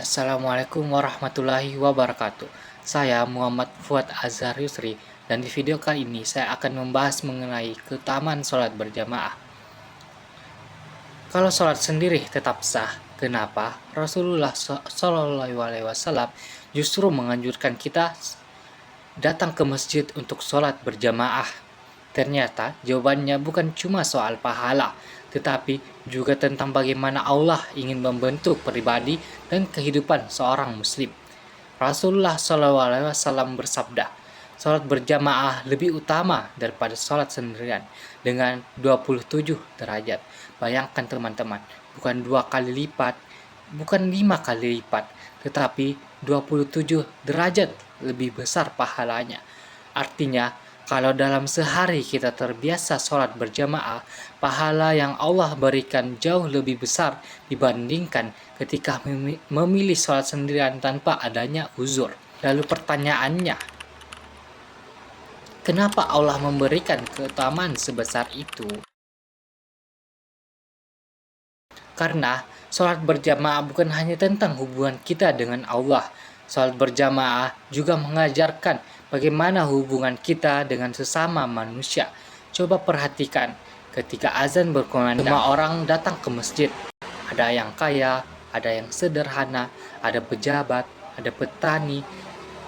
Assalamualaikum warahmatullahi wabarakatuh. Saya Muhammad Fuad Azhar Yusri, dan di video kali ini saya akan membahas mengenai keutamaan sholat berjamaah. Kalau sholat sendiri tetap sah, kenapa Rasulullah SAW justru menganjurkan kita datang ke masjid untuk sholat berjamaah? Ternyata jawabannya bukan cuma soal pahala, tetapi juga tentang bagaimana Allah ingin membentuk pribadi dan kehidupan seorang muslim. Rasulullah SAW bersabda, "Salat berjamaah lebih utama daripada salat sendirian dengan 27 derajat." Bayangkan teman-teman, bukan 2 kali lipat, bukan 5 kali lipat, tetapi 27 derajat lebih besar pahalanya. Artinya, kalau dalam sehari kita terbiasa sholat berjamaah, pahala yang Allah berikan jauh lebih besar dibandingkan ketika memilih sholat sendirian tanpa adanya uzur. Lalu pertanyaannya, kenapa Allah memberikan keutamaan sebesar itu? Karena sholat berjamaah bukan hanya tentang hubungan kita dengan Allah. Sholat berjamaah juga mengajarkan bagaimana hubungan kita dengan sesama manusia. Coba perhatikan, ketika azan berkumandang, semua orang datang ke masjid. Ada yang kaya, ada yang sederhana, ada pejabat, ada petani,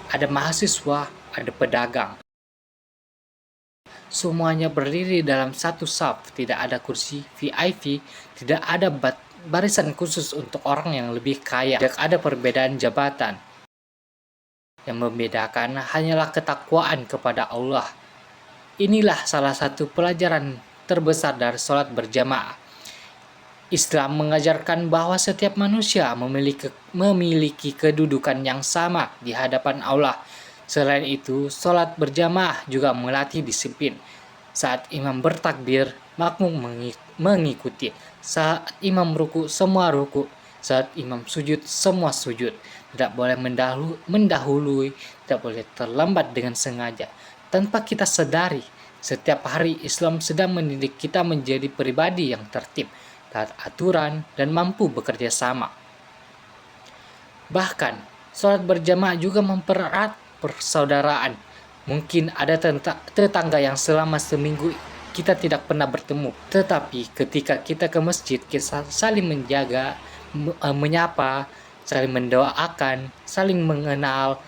ada mahasiswa, ada pedagang. Semuanya berdiri dalam satu saf, tidak ada kursi VIP, tidak ada barisan khusus untuk orang yang lebih kaya, tidak ada perbedaan jabatan. Yang membedakan hanyalah ketakwaan kepada Allah. Inilah salah satu pelajaran terbesar dari sholat berjamaah. Islam mengajarkan bahwa setiap manusia memiliki kedudukan yang sama di hadapan Allah. Selain itu, sholat berjamaah juga melatih disiplin. Saat imam bertakbir, makmum mengikuti. Saat imam ruku, semua ruku. Saat imam sujud, semua sujud. Tidak boleh mendahului, tidak boleh terlambat dengan sengaja. Tanpa kita sadari, setiap hari Islam sedang mendidik kita menjadi pribadi yang tertib, taat aturan, dan mampu bekerja sama. Bahkan, sholat berjamaah juga mempererat persaudaraan. Mungkin ada tetangga yang selama seminggu kita tidak pernah bertemu, tetapi ketika kita ke masjid, kita saling menjaga, menyapa, saling mendoakan, saling mengenal,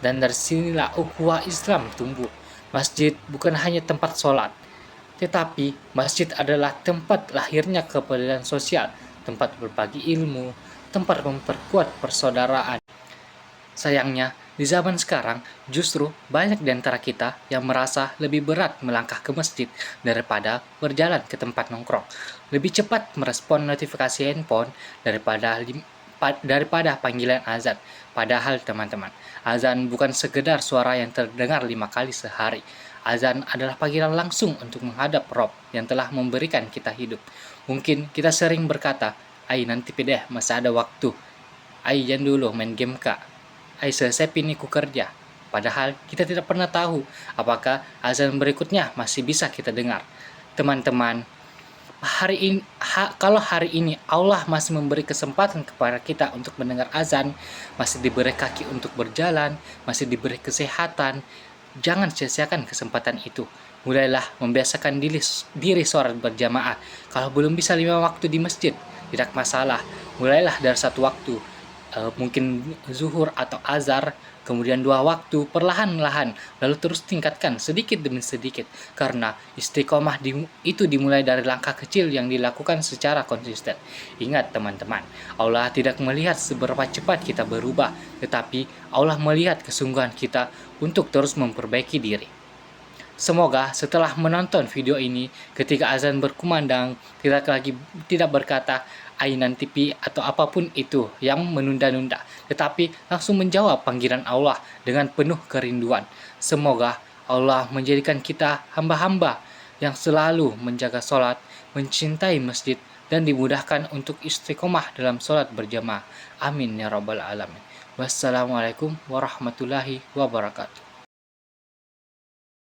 dan dari sinilah ukhuwah Islam tumbuh. Masjid bukan hanya tempat sholat, tetapi masjid adalah tempat lahirnya kepedulian sosial, tempat berbagi ilmu, tempat memperkuat persaudaraan. Sayangnya, di zaman sekarang justru banyak di antara kita yang merasa lebih berat melangkah ke masjid daripada berjalan ke tempat nongkrong. Lebih cepat merespon notifikasi handphone daripada panggilan azan. Padahal teman-teman, azan bukan sekedar suara yang terdengar 5 kali sehari. Azan adalah panggilan langsung untuk menghadap Rob yang telah memberikan kita hidup. Mungkin kita sering berkata, "Ai nanti pedeh, masih ada waktu. Ai jangan dulu main game kak. Ai selesai ini ku kerja." Padahal kita tidak pernah tahu apakah azan berikutnya masih bisa kita dengar. Teman-teman, kalau hari ini Allah masih memberi kesempatan kepada kita untuk mendengar azan, masih diberi kaki untuk berjalan, masih diberi kesehatan, jangan sia-siakan kesempatan itu. Mulailah membiasakan diri sholat berjamaah. Kalau belum bisa 5 waktu di masjid, tidak masalah. Mulailah dari 1 waktu, mungkin zuhur atau azhar, kemudian 2 waktu perlahan-lahan, lalu terus tingkatkan sedikit demi sedikit, karena istiqomah itu dimulai dari langkah kecil yang dilakukan secara konsisten. Ingat teman-teman, Allah tidak melihat seberapa cepat kita berubah, tetapi Allah melihat kesungguhan kita untuk terus memperbaiki diri. Semoga setelah menonton video ini, ketika azan berkumandang, tidak berkata "ai nanti pi" atau apapun itu yang menunda-nunda, tetapi langsung menjawab panggilan Allah dengan penuh kerinduan. Semoga Allah menjadikan kita hamba-hamba yang selalu menjaga sholat, mencintai masjid, dan dimudahkan untuk istiqomah dalam sholat berjamaah. Amin ya rabbal alamin. Wassalamualaikum warahmatullahi wabarakatuh.